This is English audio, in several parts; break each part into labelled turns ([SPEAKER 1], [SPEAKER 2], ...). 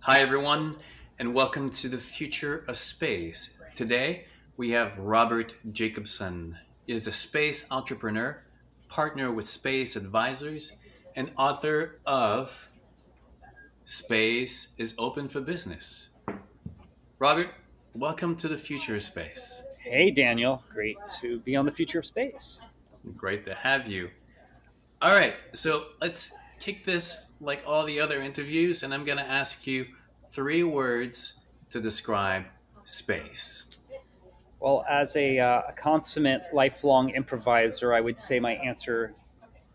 [SPEAKER 1] Hi, everyone, and welcome to the future of space. Today, we have Robert Jacobson. He is a space entrepreneur, partner with space advisors, and author of Space is Open for Business. Robert, welcome to the future of space.
[SPEAKER 2] Hey, Daniel. Great to be on the future of space.
[SPEAKER 1] Great to have you. All right, so let's kick this like all the other interviews, and I'm going to ask you three words to describe space.
[SPEAKER 2] Well, as a consummate lifelong improviser, I would say my answer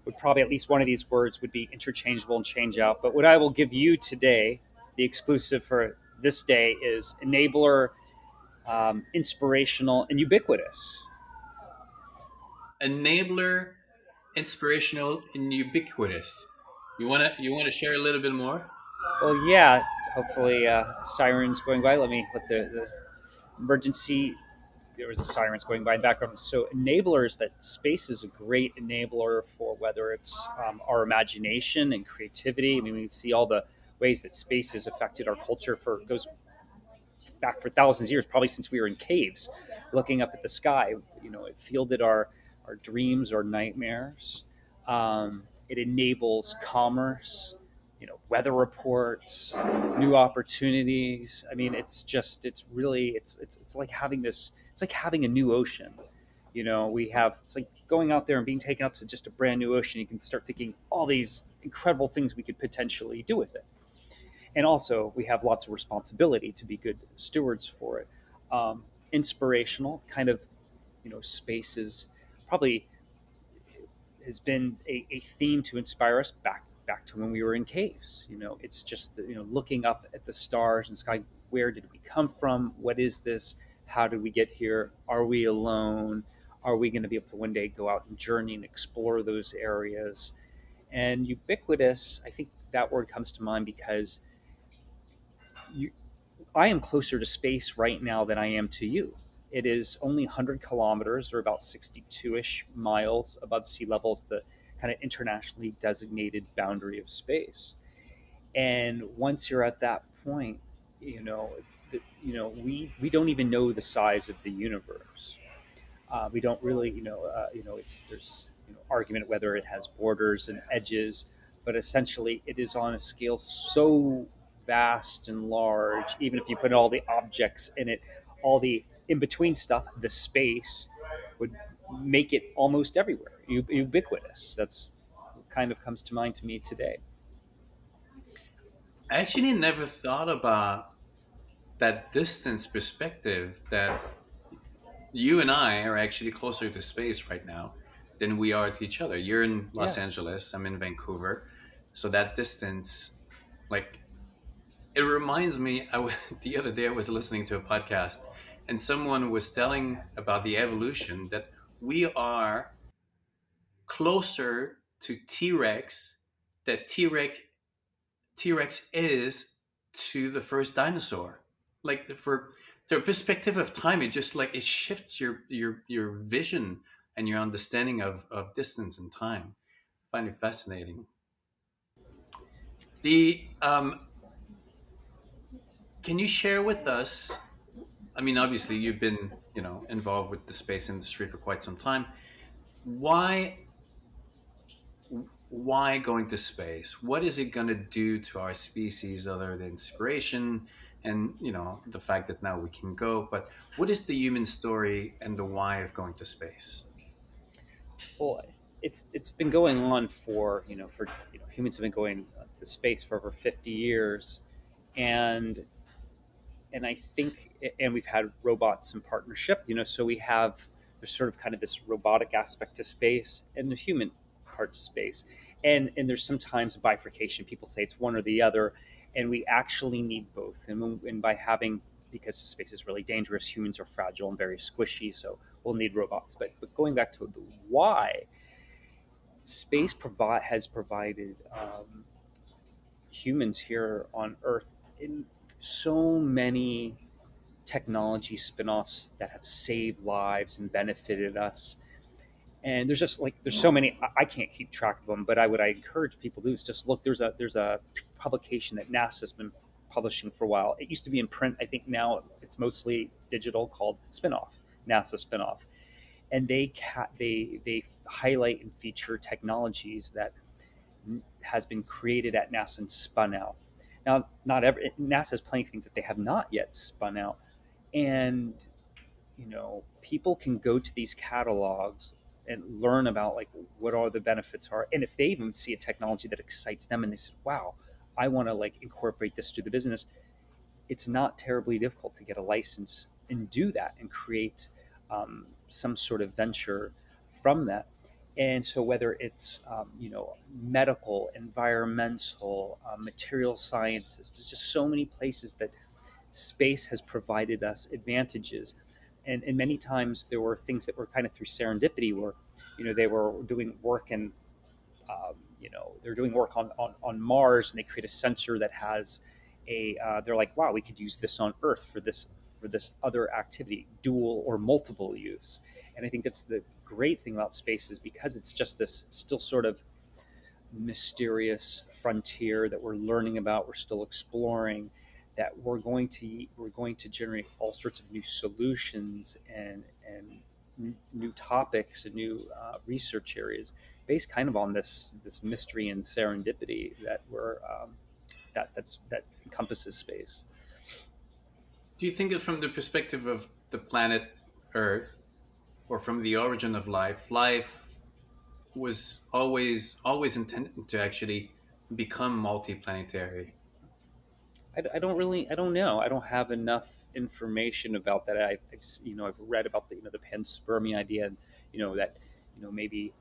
[SPEAKER 2] would probably at least one of these words would be interchangeable and change out. But what I will give you today, the exclusive for this day, is enabler, inspirational, and ubiquitous.
[SPEAKER 1] Enabler, inspirational, and ubiquitous. You want to share a little bit more?
[SPEAKER 2] Well, yeah. Hopefully, sirens going by. Let the emergency. There was a sirens going by in the background. So enablers, that space is a great enabler for whether it's our imagination and creativity. I mean, we see all the ways that space has affected our culture for goes back for thousands of years, probably since we were in caves, looking up at the sky. It fielded our dreams, our nightmares. It enables commerce, weather reports, new opportunities. I mean, it's really, it's like having this, it's like having a new ocean. It's like going out there and being taken out to just a brand new ocean. You can start thinking all these incredible things we could potentially do with it. And also, we have lots of responsibility to be good stewards for it. Inspirational, kind of, space is probably has been a theme to inspire us back to when we were in caves. It's just looking up at the stars and sky. Where did we come from? What is this? How did we get here? Are we alone? Are we going to be able to one day go out and journey and explore those areas? And ubiquitous, I think that word comes to mind because you, I am closer to space right now than I am to you. It is only 100 kilometers, or about 62-ish miles above sea level, is the kind of internationally designated boundary of space. And once you're at that point, we don't even know the size of the universe. We don't really, it's there's argument whether it has borders and edges, but essentially it is on a scale so vast and large. Even if you put all the objects in it, all the in between stuff, the space would make it almost everywhere, ubiquitous. That's what kind of comes to mind to me today.
[SPEAKER 1] I actually never thought about that distance perspective that you and I are actually closer to space right now than we are to each other. You're in Los
[SPEAKER 2] Yeah.
[SPEAKER 1] Angeles, I'm in Vancouver. So that distance, like, it reminds me, the other day I was listening to a podcast and someone was telling about the evolution that we are closer to T-Rex that T-Rex is to the first dinosaur. Like for the perspective of time, it just like it shifts your vision and your understanding of distance and time. I find it fascinating. The Can you share with us? I mean, obviously, you've been involved with the space industry for quite some time. Why why going to space? What is it going to do to our species other than inspiration and the fact that now we can go? But what is the human story and the why of going to space?
[SPEAKER 2] Well, it's been going on for humans have been going to space for over 50 years, and I think, and we've had robots in partnership. So we have, there's sort of kind of this robotic aspect to space and the human part to space, and there's sometimes a bifurcation. People say it's one or the other, and we actually need both. And by having, because space is really dangerous, humans are fragile and very squishy, so we'll need robots. But going back to the why, space has provided humans here on Earth in so many technology spin-offs that have saved lives and benefited us. And there's just like there's so many, I can't keep track of them, but I encourage people to do is just look. There's a publication that NASA's been publishing for a while. It used to be in print. I think now it's mostly digital, called Spinoff, NASA Spinoff, and they highlight and feature technologies that has been created at NASA and spun out. Now, not every NASA has plenty of things that they have not yet spun out, and people can go to these catalogs and learn about like what all the benefits are, and if they even see a technology that excites them and they said, "Wow, I want to like incorporate this to the business," it's not terribly difficult to get a license and do that and create some sort of venture from that. And so, whether it's medical, environmental, material sciences, there's just so many places that space has provided us advantages. And many times there were things that were kind of through serendipity, where they were doing work and they're doing work on Mars, and they create a sensor that has they're like, wow, we could use this on Earth for this other activity, dual or multiple use. And I think that's the great thing about space, is because it's just this still sort of mysterious frontier that we're learning about, we're still exploring, that we're going to generate all sorts of new solutions and new topics and new research areas based kind of on this mystery and serendipity that we're that encompasses space.
[SPEAKER 1] Do you think that from the perspective of the planet Earth, or from the origin of life, life was always intended to actually become multi-planetary?
[SPEAKER 2] I don't really, I don't know. I don't have enough information about that. I've read about the panspermia idea, and that maybe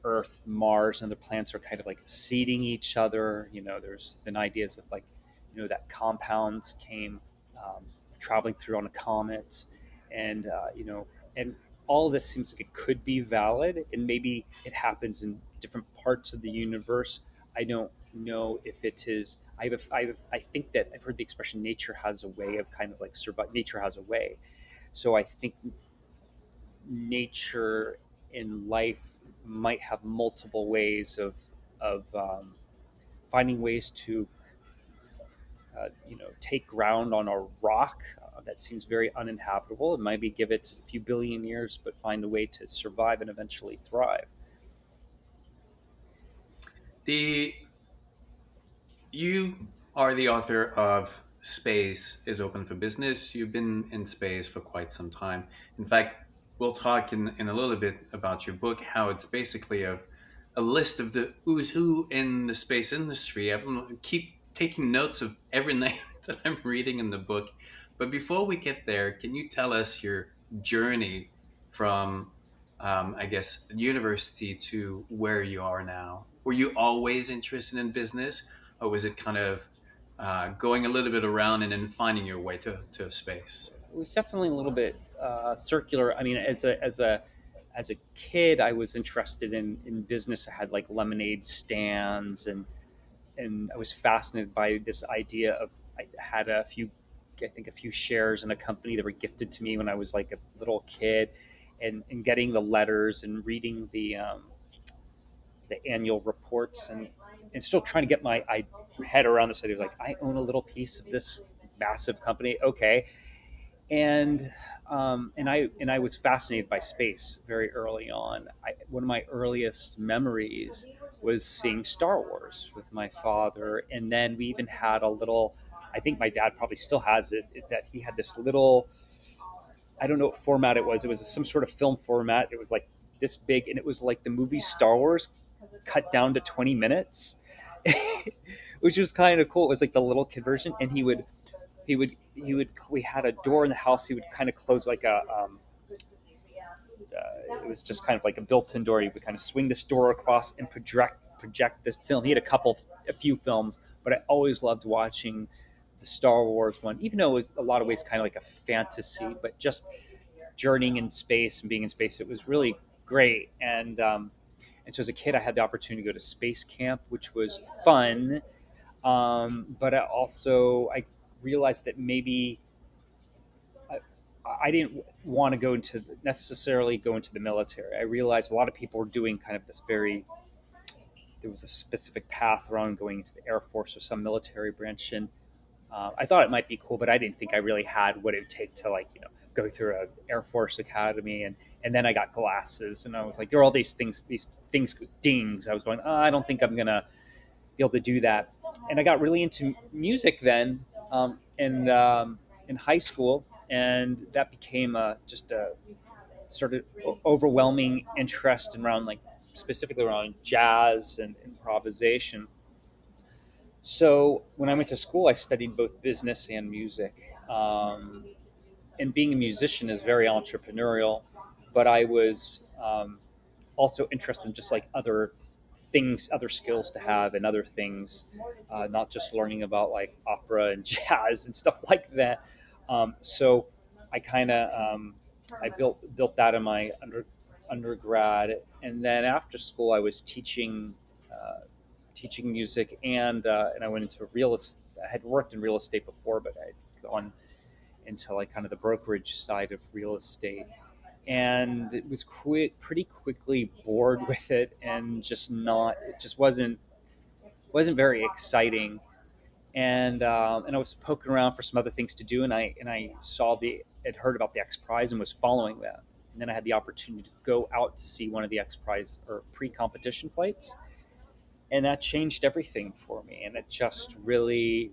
[SPEAKER 2] Earth, Mars, and other planets are kind of like seeding each other. There's been ideas of like that compounds came um, traveling through on a comet, and and all of this seems like it could be valid, and maybe it happens in different parts of the universe. I don't know if it is. I think that I've heard the expression "nature has a way" of kind of like survive. Nature has a way, so I think nature in life might have multiple ways of finding ways to take ground on a rock that seems very uninhabitable, and maybe give it a few billion years, but find a way to survive and eventually thrive.
[SPEAKER 1] The You are the author of Space is Open for Business. You've been in space for quite some time. In fact, we'll talk in a little bit about your book, how it's basically a list of the who's who in the space industry. I keep taking notes of every name that I'm reading in the book. But before we get there, can you tell us your journey from, I guess, university to where you are now? Were you always interested in business? Or was it kind of going a little bit around and then finding your way to space?
[SPEAKER 2] It was definitely a little bit circular. I mean, as a kid, I was interested in business. I had like lemonade stands, and I was fascinated by this idea of, I had I think a few shares in a company that were gifted to me when I was like a little kid, and getting the letters and reading the annual reports, and still trying to get my head around this idea. Like, I own a little piece of this massive company. Okay. And I was fascinated by space very early on. One of my earliest memories was seeing Star Wars with my father, and then we even had a little. I think my dad probably still has it. That he had this little. I don't know what format it was. It was some sort of film format. It was like this big, and it was like the movie Star Wars cut down to 20 minutes, which was kind of cool. It was like the little kid version, and he would we had a door in the house. He would kind of close like it was just kind of like a built-in door. He would kind of swing this door across and project this film. He had a few films, but I always loved watching the Star Wars one, even though it was a lot of ways kind of like a fantasy, but just journeying in space and being in space, it was really great. And so as a kid, I had the opportunity to go to space camp, which was fun. But I realized that maybe I, I didn't want to necessarily go into the military. I realized a lot of people were doing kind of this very, there was a specific path around going into the Air Force or some military branch. And I thought it might be cool, but I didn't think I really had what it would take to, like, go through a Air Force Academy. And then I got glasses, and I was like, there are all these things dings. I was going, oh, I don't think I'm gonna be able to do that. And I got really into music then, in high school, and that became just a sort of overwhelming interest around, like, specifically around jazz and improvisation. So when I went to school, I studied both business and music. And being a musician is very entrepreneurial, but I was also interested in just like other things, other skills to have, and other things, not just learning about like opera and jazz and stuff like that. So I kind of I built that in my undergrad, and then after school I was teaching music, and I went into real estate. I had worked in real estate before, but I had gone into like kind of the brokerage side of real estate, and it was pretty quickly bored with it, and just not it just wasn't very exciting. And I was poking around for some other things to do, and I saw the had heard about the X Prize and was following that. And then I had the opportunity to go out to see one of the X Prize or pre-competition flights, and that changed everything for me. And it just really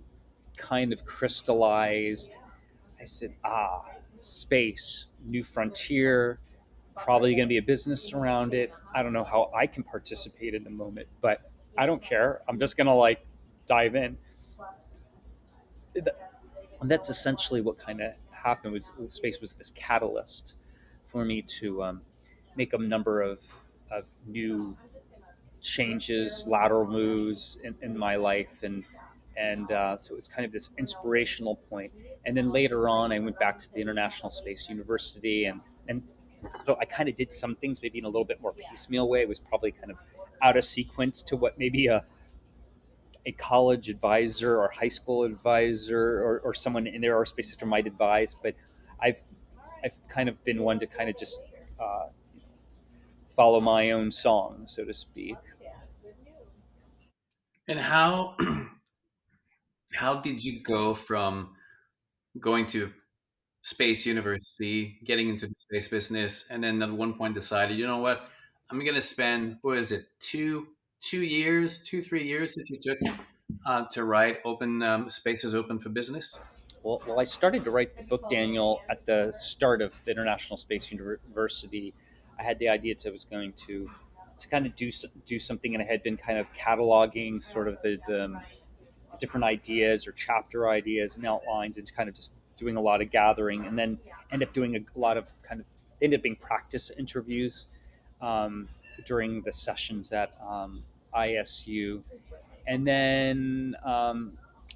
[SPEAKER 2] kind of crystallized. I said, space, new frontier, probably going to be a business around it. I don't know how I can participate in the moment, but I don't care. I'm just going to like dive in. And that's essentially what kind of happened. Was space was this catalyst for me to make a number of new changes, lateral moves in my life, and so it was kind of this inspirational point. And then later on, I went back to the International Space University, and so I kind of did some things maybe in a little bit more piecemeal way. It was probably kind of out of sequence to what maybe a college advisor or high school advisor, or someone in their aerospace sector might advise. But I've I've kind of been one to kind of just uh, follow my own song, so to speak.
[SPEAKER 1] And how how did you go from going to space university, getting into the space business, and then at one point decided, you know what, I'm gonna spend, what is it, 2 years, 3 years that you took to write open spaces open for business?
[SPEAKER 2] Well, I started to write the book, Daniel, at the start of the International Space University. I had the idea that I was going to kind of do something, and I had been kind of cataloging sort of the different ideas or chapter ideas and outlines, and kind of just doing a lot of gathering, and then end up doing a lot of kind of ended up being practice interviews um, during the sessions at ISU. And then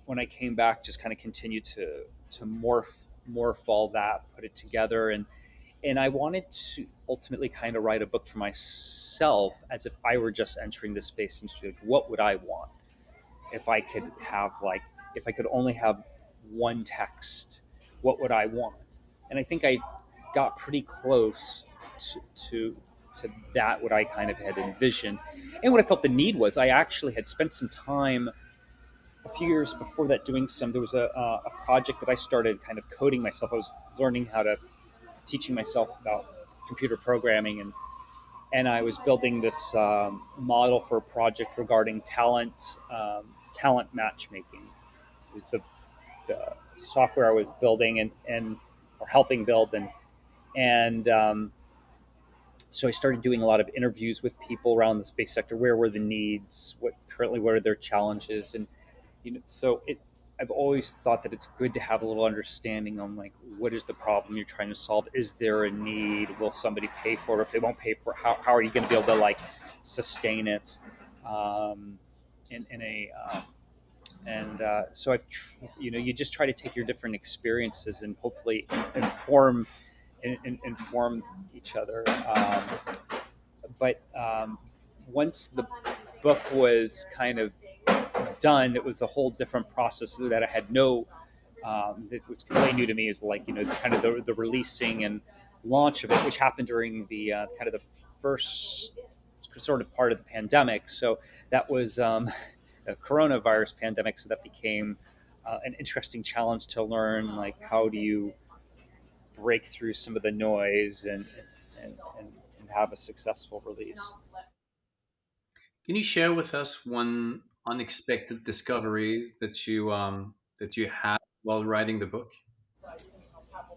[SPEAKER 2] when I came back, just kind of continued to morph all that, put it together, and I wanted to ultimately kind of write a book for myself, as if I were just entering the space industry. Like, what would I want if I could have, like, if I could only have one text? What would I want? And I think I got pretty close to to, to that, what I kind of had envisioned. And what I felt the need was, I actually had spent some time a few years before that doing some. There was a project that I started kind of coding myself. I was learning how to teaching myself about computer programming, and I was building this model for a project regarding talent matchmaking. It was the software I was building, and or helping build, and so I started doing a lot of interviews with people around the space sector. Where were the needs? What are their challenges? And so it. I've always thought that it's good to have a little understanding on, like, what is the problem you're trying to solve? Is there a need? Will somebody pay for it? If they won't pay for it, how are you going to be able to, like, sustain it? Um, in a and so you just try to take your different experiences and hopefully inform each other. But once the book was kind of done, it was a whole different process that I had no. That was completely new to me. Is, like, kind of the releasing and launch of it, which happened during the kind of the first sort of part of the pandemic. So that was a coronavirus pandemic. So that became an interesting challenge to learn. Like, how do you break through some of the noise and have a successful release?
[SPEAKER 1] Can you share with us one unexpected discovery that you had while writing the book?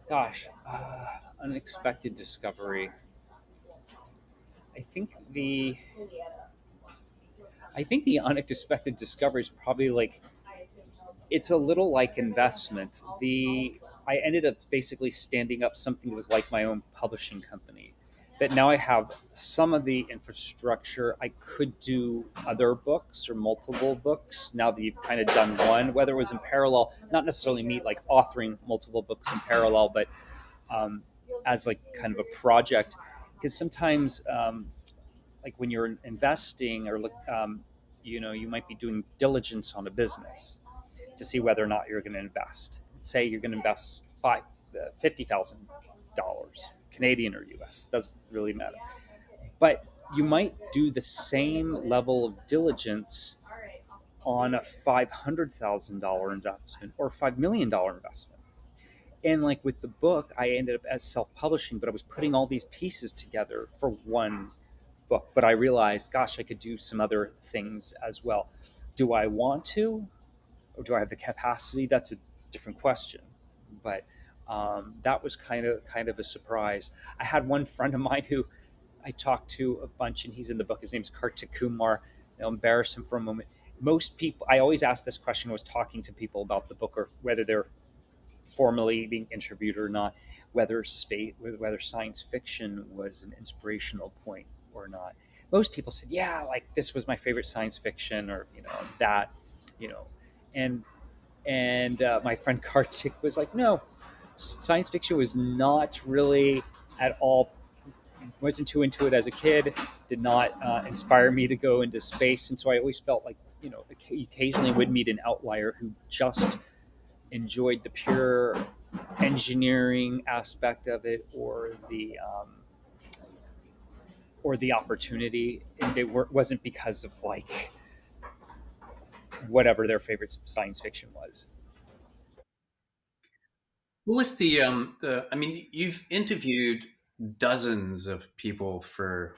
[SPEAKER 2] Gosh, unexpected discovery. I think the I think the unexpected discovery is probably like, it's a little like investments. The I ended up basically standing up something that was like my own publishing company. That now I have some of the infrastructure. I could do other books or multiple books now that you've kind of done one, whether it was in parallel, not necessarily me like authoring multiple books in parallel, but um, as like kind of a project. Because sometimes, like when you're investing or look, you might be doing diligence on a business to see whether or not you're going to invest. Say you're going to invest $50,000, Canadian or US, doesn't really matter. But you might do the same level of diligence on a $500,000 investment or $5 million investment. And like with the book, I ended up as self-publishing, but I was putting all these pieces together for one book. But I realized, gosh, I could do some other things as well. Do I want to? Or do I have the capacity? That's a different question. But that was kind of a surprise. I had one friend of mine who I talked to a bunch, and he's in the book. His name's Kartik Kumar. I'll embarrass him for a moment. Most people, I always ask this question. I was talking to people about the book, or whether they're formally being interviewed or not, whether science fiction was an inspirational point or not. Most people said, "Yeah, like this was my favorite science fiction," or that, you know, and my friend Kartik was like, no, science fiction was not really at all, wasn't too into it as a kid, did not inspire me to go into space. And so I always felt like, occasionally would meet an outlier who just enjoyed the pure engineering aspect of it, or the opportunity. And wasn't because of like whatever their favorite science fiction was.
[SPEAKER 1] Who was the I mean, you've interviewed dozens of people for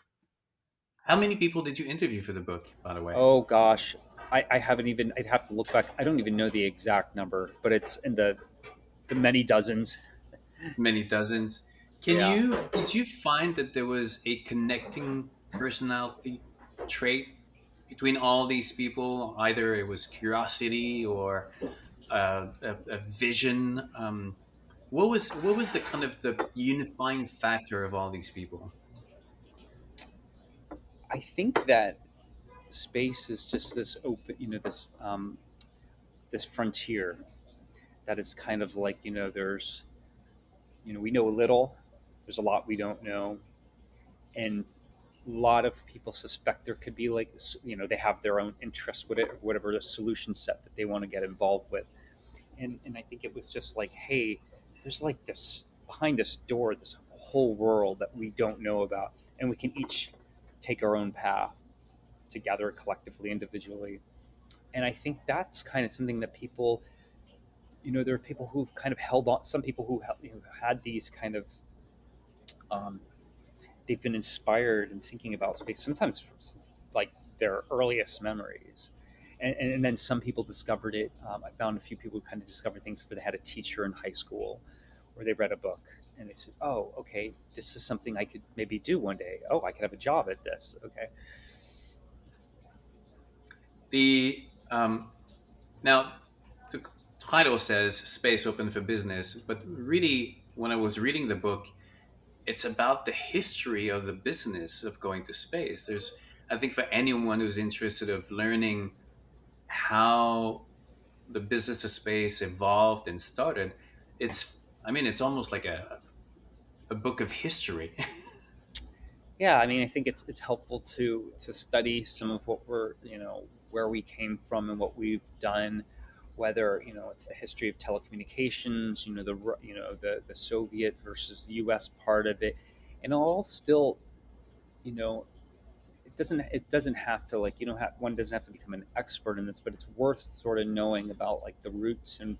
[SPEAKER 1] how many people did you interview for the book, by the way?
[SPEAKER 2] Oh gosh, I haven't even. I'd have to look back. I don't even know the exact number, but it's in the many dozens.
[SPEAKER 1] Many dozens.
[SPEAKER 2] Yeah.
[SPEAKER 1] Did you find that there was a connecting personality trait between all these people? Either it was curiosity or a vision. What was the kind of the unifying factor of all these people?
[SPEAKER 2] I think that space is just this open, this frontier that is kind of like, there's, we know a little, there's a lot we don't know, and a lot of people suspect there could be like, they have their own interests with it, or whatever the solution set that they want to get involved with. And I think it was just like, hey, there's like this behind this door, this whole world that we don't know about, and we can each take our own path together, collectively, individually. And I think that's kind of something that people, there are people who've kind of held on. Some people who had these kind of, um, they've been inspired in thinking about space. Sometimes from like their earliest memories. And then some people discovered it. I found a few people who kind of discovered things where they had a teacher in high school, or they read a book and they said, "Oh, okay, this is something I could maybe do one day. Oh, I could have a job at this." Okay.
[SPEAKER 1] The Now the title says "Space Open for Business," but really, when I was reading the book, it's about the history of the business of going to space. There's, I think, for anyone who's interested of learning how the business of space evolved and started, I mean, it's almost like a book of history.
[SPEAKER 2] Yeah, I mean, I think it's helpful to study some of what we're, where we came from and what we've done, whether it's the history of telecommunications, the Soviet versus the U.S. part of it, and all still, you know it doesn't have to, like, you don't have one doesn't have to become an expert in this, but it's worth sort of knowing about like the roots and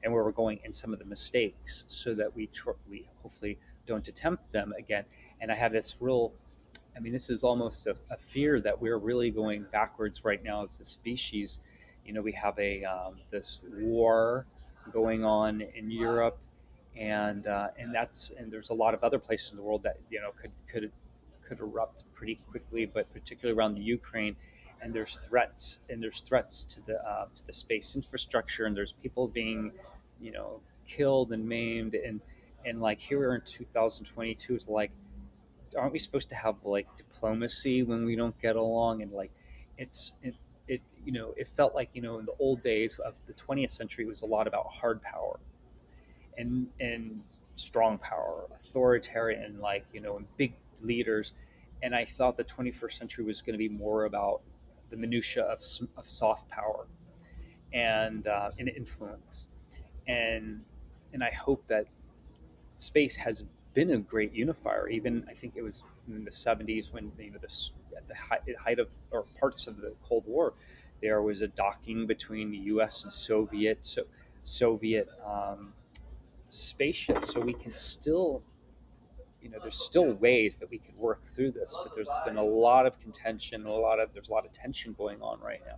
[SPEAKER 2] where we're going and some of the mistakes, so that we hopefully don't attempt them again. And I have this real, I mean, this is almost a fear that we're really going backwards right now as a species. We have a this war going on in Europe, and there's a lot of other places in the world that could erupt pretty quickly, but particularly around the Ukraine. And there's threats to the space infrastructure, and there's people being, killed and maimed, and like here we are in 2022. It's like, aren't we supposed to have like diplomacy when we don't get along? And like, it felt like, in the old days of the 20th century, it was a lot about hard power and strong power, authoritarian, like, and big leaders. And I thought the 21st century was going to be more about the minutia of soft power and influence. And and I hope that space has been a great unifier. Even I think it was in the 70s when, at the height of, or parts of the Cold War, there was a docking between the U.S. and Soviet spaceships. So we can still, there's still ways that we could work through this, but there's been a lot of contention, there's a lot of tension going on right now.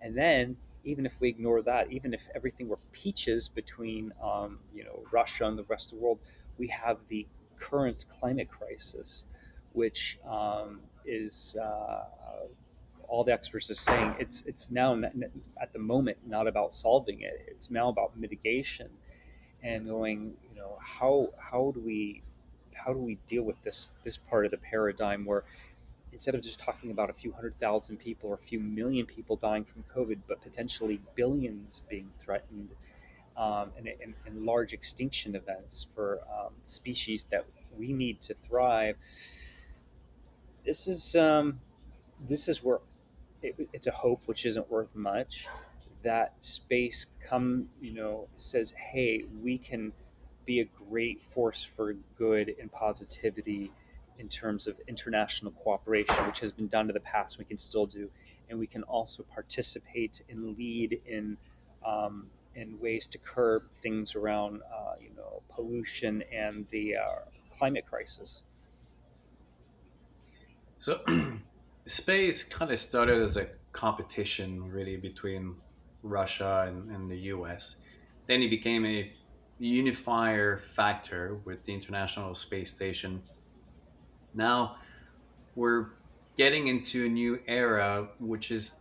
[SPEAKER 2] And then, even if we ignore that, even if everything were peaches between, Russia and the rest of the world, we have the current climate crisis, which is all the experts are saying it's now at the moment not about solving it. It's now about mitigation, and going, how do we deal with this part of the paradigm, where instead of just talking about a few 100,000 people or a few million people dying from COVID, but potentially billions being threatened, and large extinction events for species that we need to thrive. This is where it's a hope which isn't worth much. That space says, hey, we can be a great force for good and positivity in terms of international cooperation, which has been done in the past, we can still do. And we can also participate and lead in ways to curb things around pollution and the climate crisis.
[SPEAKER 1] So space kind of started as a competition, really, between Russia and the US. Then it became a unifier factor with the International Space Station. Now we're getting into a new era, which is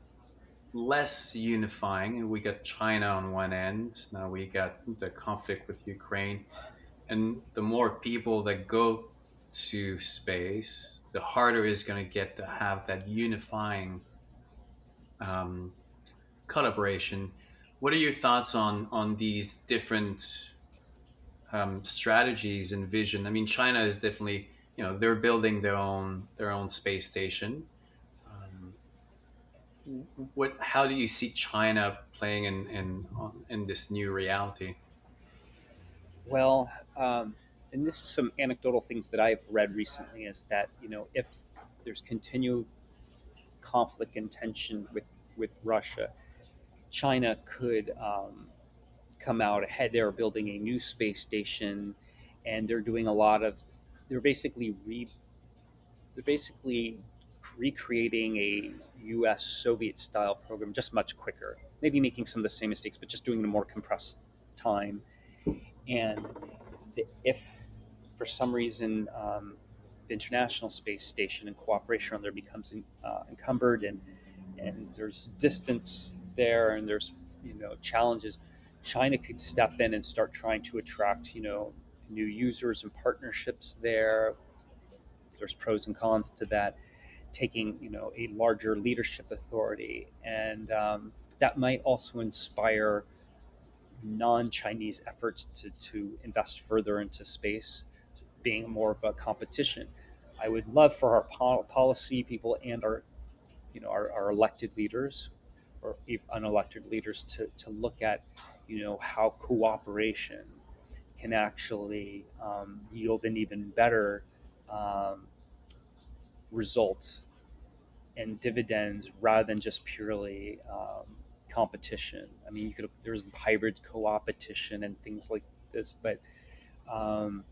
[SPEAKER 1] less unifying. And we got China on one end. Now we got the conflict with Ukraine. And the more people that go to space, the harder it's going to get to have that unifying um, collaboration. What are your thoughts on these different strategies and vision? I mean, China is definitely, they're building their own space station. Um, what How do you see China playing in this new reality?
[SPEAKER 2] Well, and this is some anecdotal things that I've read recently, is that, if there's continued conflict and tension with Russia, China could come out ahead. They're building a new space station, and they're doing a lot of. They're basically they're basically recreating a U.S. Soviet style program, just much quicker. Maybe making some of the same mistakes, but just doing it in a more compressed time. And if for some reason the International Space Station and cooperation on there becomes encumbered, and there's distance there, and there's challenges, China could step in and start trying to attract new users and partnerships there. There's pros and cons to that, taking a larger leadership authority, and that might also inspire non-Chinese efforts to invest further into space, being more of a competition. I would love for our policy people and our elected leaders, or even unelected leaders, to look at how cooperation can actually yield an even better um, result and dividends rather than just purely competition. I mean, there's hybrid co-opetition and things like this, um,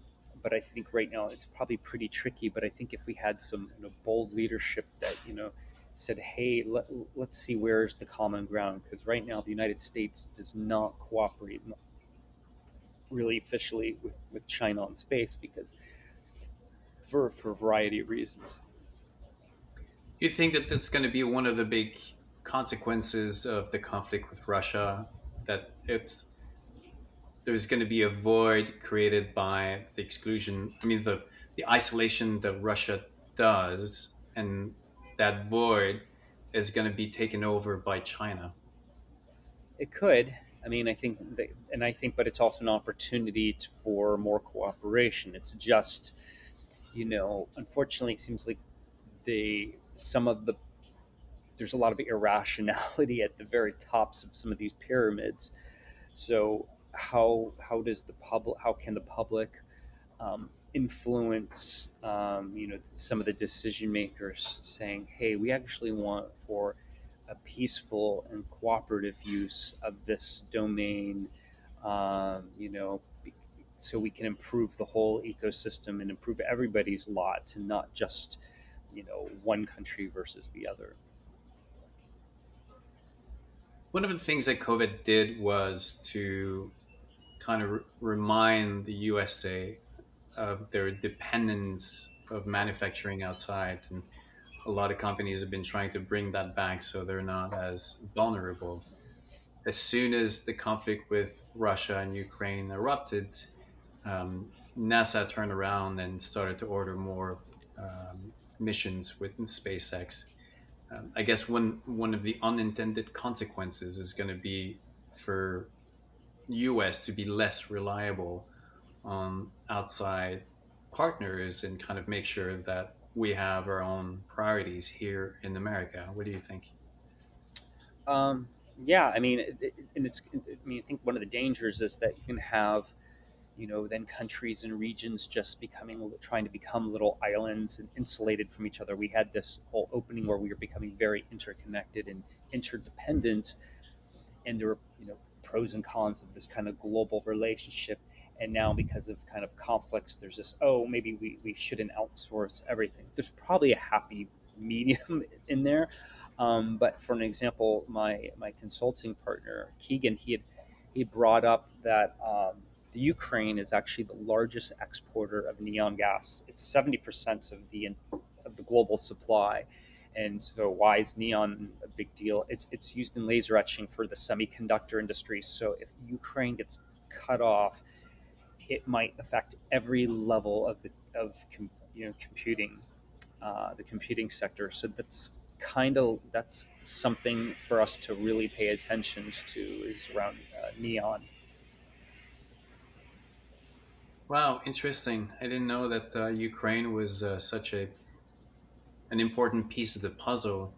[SPEAKER 2] but I think right now it's probably pretty tricky. But I think if we had some bold leadership that said, "Hey, let's see where's the common ground," because right now the United States does not cooperate really officially with China on space because for a variety of reasons.
[SPEAKER 1] You think that that's going to be one of the big consequences of the conflict with Russia? That it's there's going to be a void created by the exclusion. I mean, the isolation that Russia does, and that void is going to be taken over by China.
[SPEAKER 2] It could. I mean, but it's also an opportunity for more cooperation. It's just, unfortunately, it seems like some of the there's a lot of irrationality at the very tops of some of these pyramids. So how can the public influence some of the decision makers saying, hey, we actually want for a peaceful and cooperative use of this domain, um, you know so we can improve the whole ecosystem and improve everybody's lot and not just one country versus the other.
[SPEAKER 1] One of the things that COVID did was to kind of remind the USA of their dependence of manufacturing outside, and a lot of companies have been trying to bring that back so they're not as vulnerable. As soon as the conflict with Russia and Ukraine erupted, NASA turned around and started to order more missions with SpaceX. I guess one of the unintended consequences is going to be for US to be less reliable on outside partners and kind of make sure that we have our own priorities here in America. What do you think?
[SPEAKER 2] Um, yeah, I mean, I think one of the dangers is that you can have, then countries and regions just trying to become little islands and insulated from each other. We had this whole opening where we were becoming very interconnected and interdependent, and there were, pros and cons of this kind of global relationship. And now, because of kind of conflicts, there's this, oh, maybe we shouldn't outsource everything. There's probably a happy medium in there. But for an example, my consulting partner Keegan, he brought up that the Ukraine is actually the largest exporter of neon gas. It's 70% of the global supply. And so, why is neon a big deal? It's used in laser etching for the semiconductor industry. So, if Ukraine gets cut off, it might affect every level of computing, the computing sector. So that's something for us to really pay attention to, is around neon.
[SPEAKER 1] Wow, interesting. I didn't know that Ukraine was such a an important piece of the puzzle.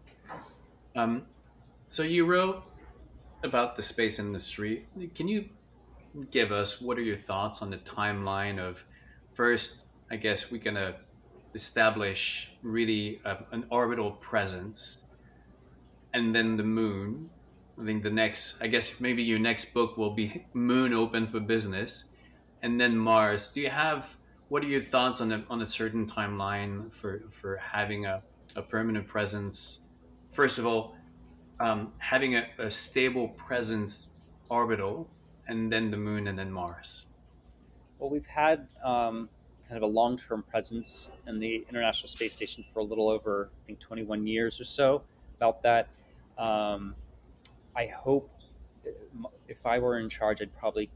[SPEAKER 1] Um, so you wrote about the space industry. Can you give us what are your thoughts on the timeline of first? I guess we're gonna establish really an orbital presence, and then the moon. I think the next, I guess maybe your next book will be Moon Open for Business, and then Mars. Do you have what are your thoughts on a certain timeline for having a permanent presence? First of all, having a stable presence orbital, and then the moon, and then Mars.
[SPEAKER 2] Well, we've had kind of a long-term presence in the International Space Station for a little over, I think, 21 years or so. About that, um, I hope if I were in charge, I'd probably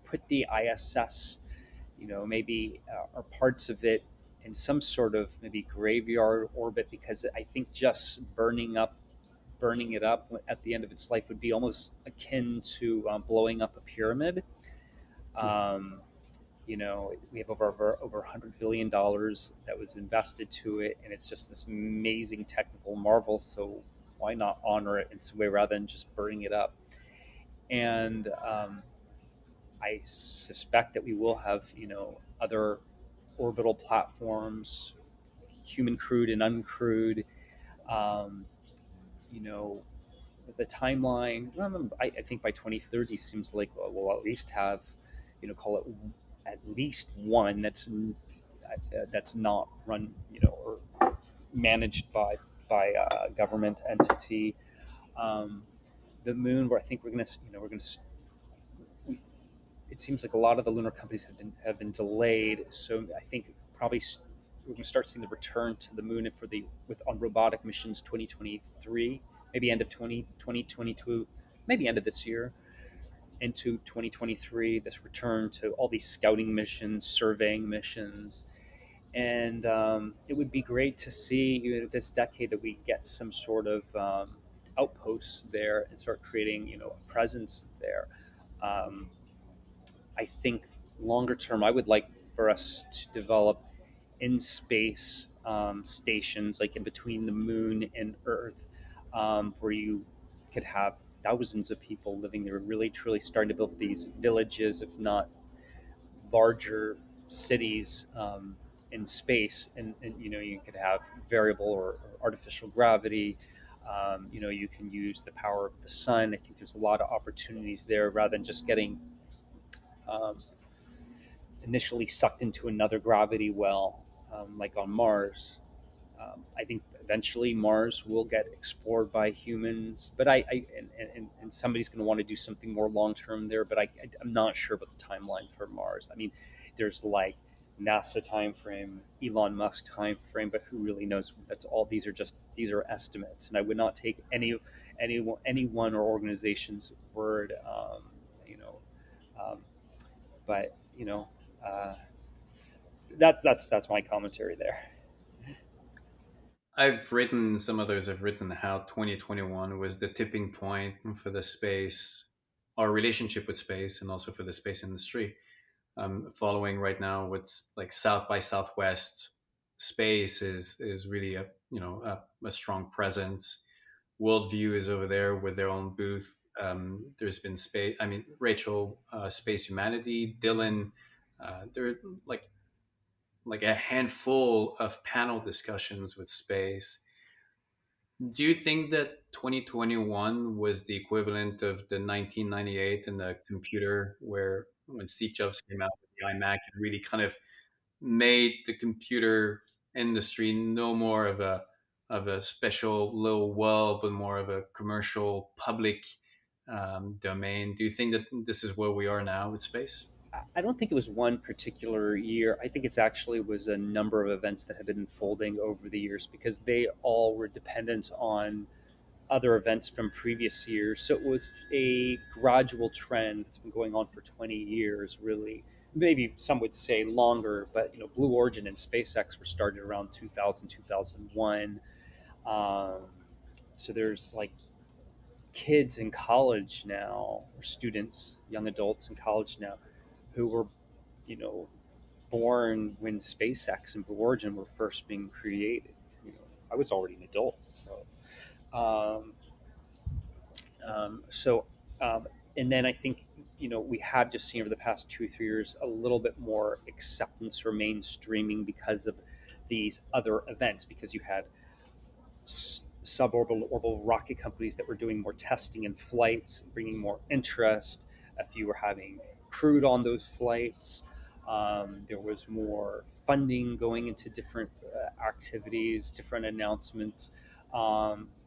[SPEAKER 2] put the ISS, maybe or parts of it in some sort of maybe graveyard orbit, because I think just burning it up at the end of its life would be almost akin to blowing up a pyramid. Um, we have over $100 billion that was invested to it, and it's just this amazing technical marvel. So why not honor it in some way rather than just burning it up? And I suspect that we will have, other orbital platforms, human crewed and uncrewed. Um, you know, the timeline. I think by 2030 seems like we'll at least have, call it at least one that's not run, or managed by a government entity. Um, the moon, where I think we're gonna we, it seems like a lot of the lunar companies have been delayed. So I think probably we're going to start seeing the return to the moon for the with on robotic missions 2023, maybe end of 2022, maybe end of this year into 2023. This return to all these scouting missions, surveying missions, and it would be great to see this decade that we get some sort of outposts there and start creating a presence there. Um, I think longer term, I would like for us to develop in space stations, like in between the moon and Earth, where you could have thousands of people living there, really truly starting to build these villages, if not larger cities in space. And you could have variable or artificial gravity. You can use the power of the sun. I think there's a lot of opportunities there rather than just getting um, initially sucked into another gravity well, like on Mars. I think eventually Mars will get explored by humans, but and somebody's going to want to do something more long term there. But I'm not sure about the timeline for Mars. I mean, there's like NASA time frame, Elon Musk time frame, but who really knows? That's all. These are estimates, and I would not take anyone or organization's word. You know, um, but uh, that's my commentary there.
[SPEAKER 1] I've written, some others have written how 2021 was the tipping point for the space, our relationship with space, and also for the space industry. Following right now what's like South by Southwest, space is really a strong presence. Worldview is over there with their own booth. There's been space. I mean, Rachel, Space Humanity, Dylan. There are like a handful of panel discussions with space. Do you think that 2021 was the equivalent of the 1998 and the computer, where when Steve Jobs came out with the iMac, it really kind of made the computer industry no more of a special little world, but more of a commercial public domain? Do you think that this is where we are now with space?
[SPEAKER 2] I don't think it was one particular year. I think it's actually was a number of events that have been unfolding over the years because they all were dependent on other events from previous years. So it was a gradual trend that's been going on for 20 years, really. Maybe some would say longer, but Blue Origin and SpaceX were started around 2000, 2001. Um, so there's like kids in college now, or students, young adults in college now, who were, you know, born when SpaceX and Blue Origin were first being created. I was already an adult, um, so and then I think we have just seen over the past 2 3 years a little bit more acceptance or mainstreaming because of these other events. Because you had suborbital orbital rocket companies that were doing more testing and flights, bringing more interest. If you were having crewed on those flights, there was more funding going into different activities, different announcements.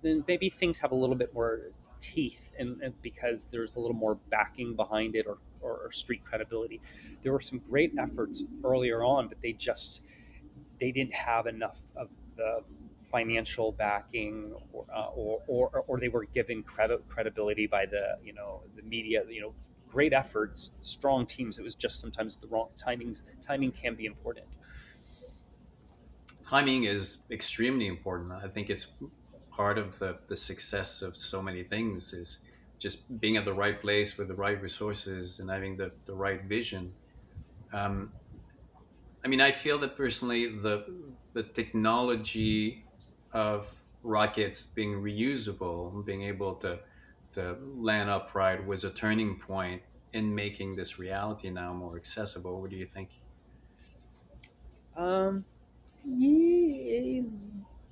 [SPEAKER 2] Then maybe things have a little bit more teeth, and because there's a little more backing behind it, or street credibility. There were some great efforts earlier on, but they didn't have enough of the financial backing, or they were given credibility by the media. Great efforts, strong teams. It was just sometimes the wrong timings. Timing can be important.
[SPEAKER 1] Timing is extremely important. I think it's part of the success of so many things is just being at the right place with the right resources and having the right vision. Um, I mean, I feel that personally, the technology of rockets being reusable, being able to land upright, was a turning point in making this reality now more accessible. What do you think?
[SPEAKER 2] Um, yeah,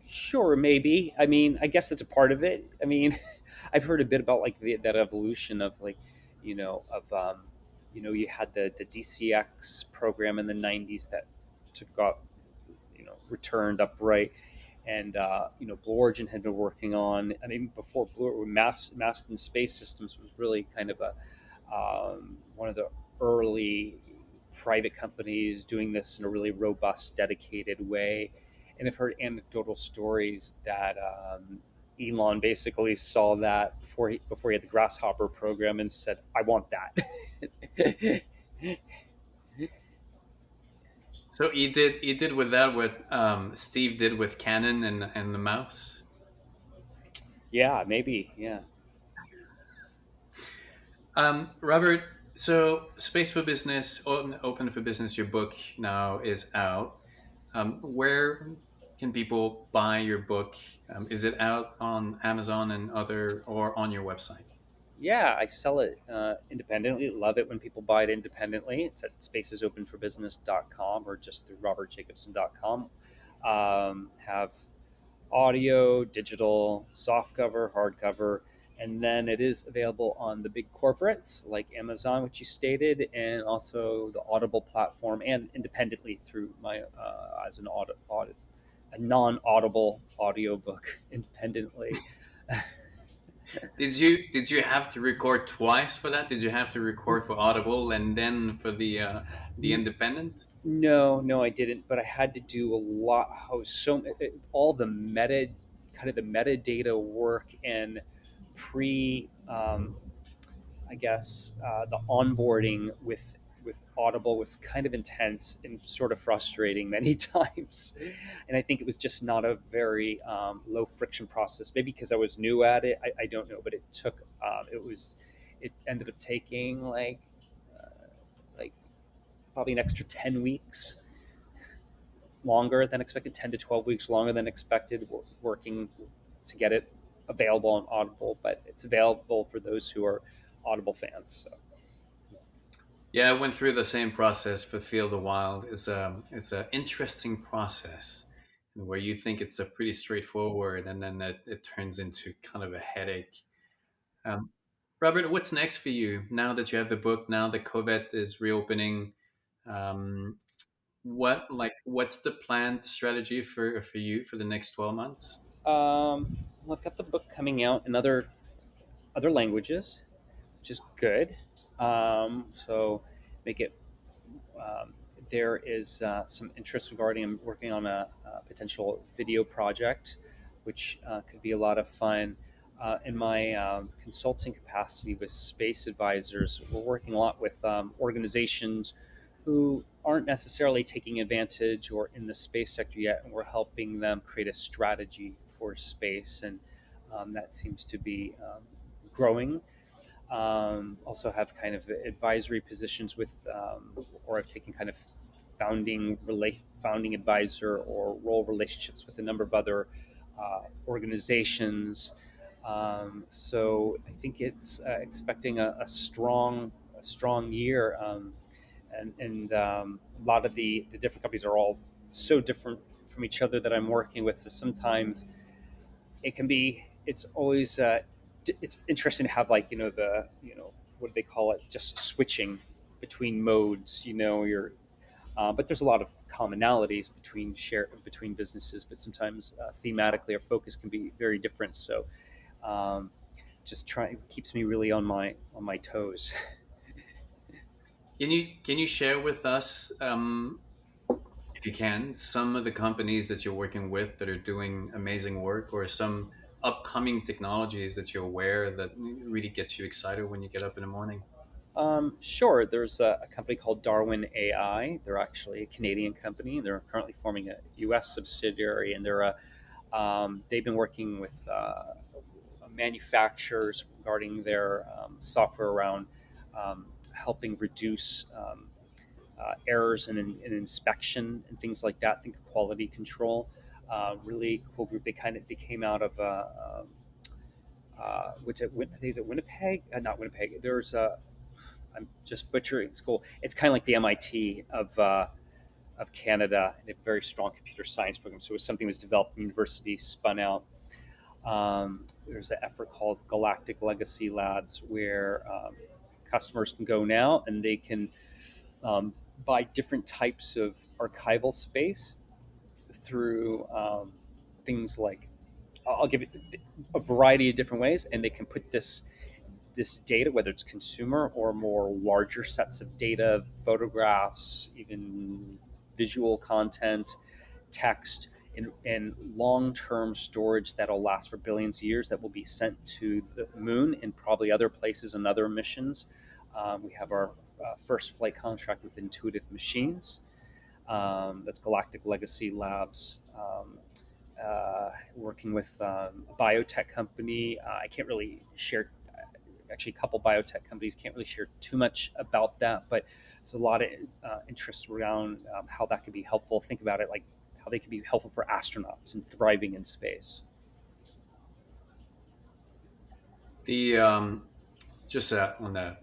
[SPEAKER 2] Sure, maybe. I mean, I guess that's a part of it. I mean, I've heard a bit about like that evolution of like, of you had the DCX program in the '90s that took off, returned upright, and Blue Origin had been working on. I mean, before Mass and Space Systems was really kind of a one of the early private companies doing this in a really robust, dedicated way. And I've heard anecdotal stories that Elon basically saw that before he had the Grasshopper program and said, "I want that."
[SPEAKER 1] So you did with that what Steve did with Canon and the mouse.
[SPEAKER 2] Yeah, maybe. Yeah.
[SPEAKER 1] Robert, so Space for Business, Open for Business, your book now is out. Where can people buy your book? Is it out on Amazon and other, or on your website?
[SPEAKER 2] Yeah, I sell it independently. Love it when people buy it independently. It's at spacesopenforbusiness.com or just through robertjacobson.com. Have audio, digital, softcover, hardcover, and then it is available on the big corporates like Amazon, which you stated, and also the Audible platform, and independently through my as an a non-audible audiobook independently.
[SPEAKER 1] Did you have to record twice for that? Did you have to record for Audible and then for the independent?
[SPEAKER 2] No, no, I didn't. But I had to do a lot. All the kind of the metadata work and pre, I guess, the onboarding with Audible was kind of intense and sort of frustrating many times. And I think it was just not a very low friction process. Maybe because I was new at it, I don't know. But it took it ended up taking like probably an extra 10 weeks longer than expected, 10 to 12 weeks longer than expected, working to get it available on Audible, but it's available for those who are Audible fans. So.
[SPEAKER 1] Yeah, I went through the same process for Field of Wild. It's a interesting process where you think it's a pretty straightforward, and then it turns into kind of a headache. Um, Robert, what's next for you now that you have the book? Now that COVID is reopening, um, what's the planned strategy for you for the next 12 months?
[SPEAKER 2] Well, I've got the book coming out in other languages, which is good. So make it um, there is some interest regarding I'm working on a potential video project, which could be a lot of fun. In my consulting capacity with space advisors, we're working a lot with organizations who aren't necessarily taking advantage or in the space sector yet, and we're helping them create a strategy for space, and that seems to be growing. Also have kind of advisory positions with, or I've taken kind of founding advisor or role relationships with a number of other organizations. So I think it's expecting a strong year, and a lot of the different companies are all so different from each other that I'm working with. So sometimes it's always it's interesting to have like the what do they call it, just switching between modes, you're but there's a lot of commonalities between businesses, but sometimes thematically our focus can be very different. So um, just trying keeps me really on my toes.
[SPEAKER 1] Can you share with us, if you can, some of the companies that you're working with that are doing amazing work, or some upcoming technologies that you're aware that really gets you excited when you get up in the morning?
[SPEAKER 2] Sure. There's a company called Darwin AI. They're actually a Canadian company. They're currently forming a U.S. subsidiary, and they've been working with manufacturers regarding their software around helping reduce errors in inspection and things like that. Think quality control. Really cool group. They came out of which is it Winnipeg? Not Winnipeg. I'm just butchering school. It's kind of like the MIT of of Canada, and a very strong computer science program. So it was something that was developed in the university, spun out. There's an effort called Galactic Legacy Labs where customers can go now and they can um, buy different types of archival space through things like I'll give it a variety of different ways, and they can put this data, whether it's consumer or more larger sets of data, photographs, even visual content, text, in long-term storage that'll last for billions of years, that will be sent to the moon and probably other places and other missions. We have our first flight contract with Intuitive Machines. That's Galactic Legacy Labs. Working with a biotech company. I can't really share. Actually, a couple biotech companies can't really share too much about that, but there's a lot of interest around how that could be helpful. Think about it like how they could be helpful for astronauts and thriving in space.
[SPEAKER 1] The just on a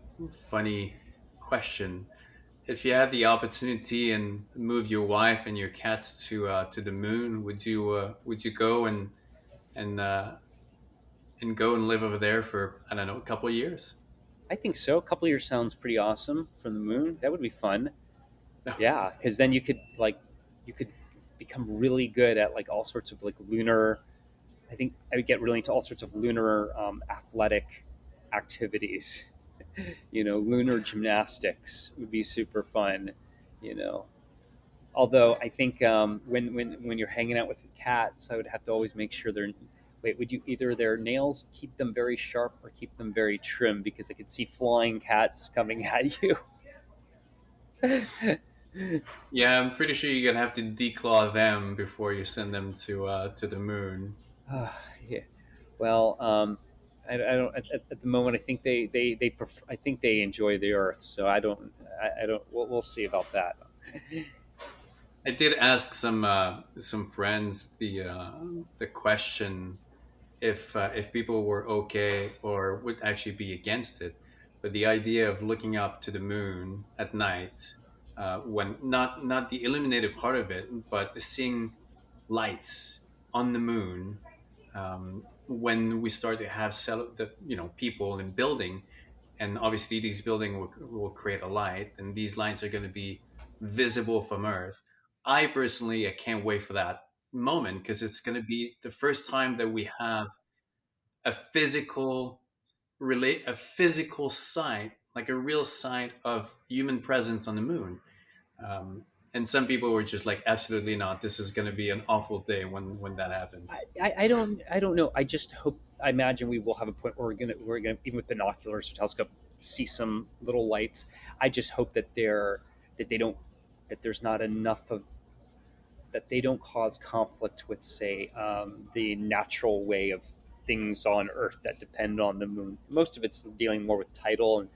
[SPEAKER 1] funny question, if you had the opportunity and move your wife and your cats to the moon, would you go and uh, and go and live over there for, I don't know, a couple of years?
[SPEAKER 2] I think so. A couple of years sounds pretty awesome from the moon. That would be fun. Yeah, because then you could become really good at like all sorts of like lunar. I think I would get really into all sorts of lunar athletic activities. Lunar gymnastics would be super fun. You know, although I think when you're hanging out with the cats, I would have to always make sure they're. Wait, would you either their nails keep them very sharp or keep them very trim? Because I could see flying cats coming at you.
[SPEAKER 1] Yeah, I'm pretty sure you're gonna have to declaw them before you send them to the moon.
[SPEAKER 2] Yeah. Well, I don't. At the moment, I think they prefer, I think they enjoy the Earth. So I don't. We'll see about that.
[SPEAKER 1] I did ask some friends the question if people were okay or would actually be against it, but the idea of looking up to the moon at night, when not the illuminated part of it, but seeing lights on the moon, when we start to have people in building, and obviously these buildings will create a light, and these lights are going to be visible from Earth. I personally, I can't wait for that moment because it's going to be the first time that we have a a physical site, like a real site of human presence on the moon. Um, and some people were just like, absolutely not. This is going to be an awful day when that happens.
[SPEAKER 2] I don't know. I just hope. I imagine we will have a point where we're gonna even with binoculars or telescope see some little lights. I just hope that they don't that there's not enough of that they don't cause conflict with, say, the natural way of things on Earth that depend on the moon. Most of it's dealing more with tidal and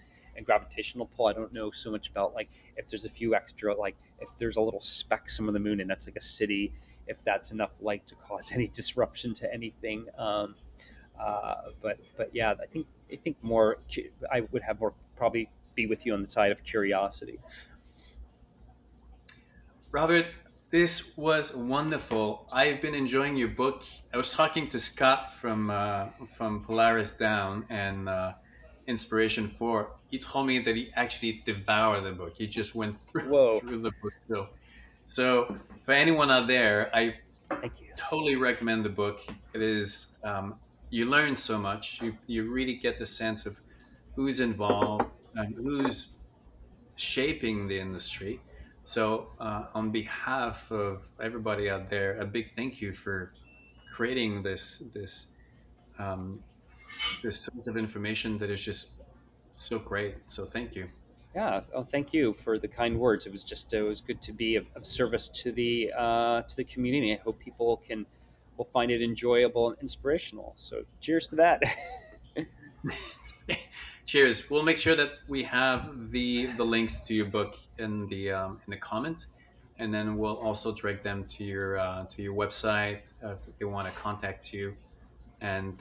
[SPEAKER 2] gravitational pull. I don't know so much about like if there's a few extra, like if there's a little speck some of the moon and that's like a city, if that's enough light to cause any disruption to anything. But yeah, I think more. I would have more probably be with you on the side of curiosity.
[SPEAKER 1] Robert, this was wonderful. I've been enjoying your book. I was talking to Scott from Polaris Down and Inspiration 4. He told me that he actually devoured the book. He just went through
[SPEAKER 2] Whoa!
[SPEAKER 1] through the book. So for anyone out there, I
[SPEAKER 2] Thank you.
[SPEAKER 1] totally recommend the book. It is, you learn so much. You really get the sense of who's involved and who's shaping the industry. So, on behalf of everybody out there, a big thank you for creating um, this source of information that is just so great. So, thank you.
[SPEAKER 2] Yeah. Oh, thank you for the kind words. It was good to be of service to the community. I hope people will find it enjoyable and inspirational. So, cheers to that.
[SPEAKER 1] Cheers. We'll make sure that we have the links to your book in the comment, and then we'll also direct them to your website if they want to contact you. And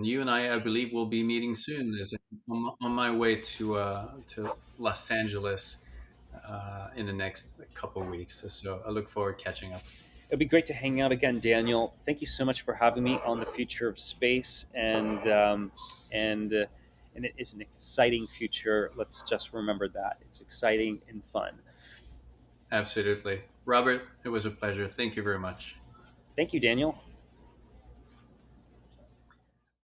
[SPEAKER 1] you and I believe, will be meeting soon. As I'm on my way to Los Angeles in the next couple of weeks. So I look forward to catching up.
[SPEAKER 2] It'd be great to hang out again, Daniel. Thank you so much for having me on the future of space, and and it is an exciting future. Let's just remember that it's exciting and fun.
[SPEAKER 1] Absolutely. Robert, it was a pleasure. Thank you very much.
[SPEAKER 2] Thank you, Daniel.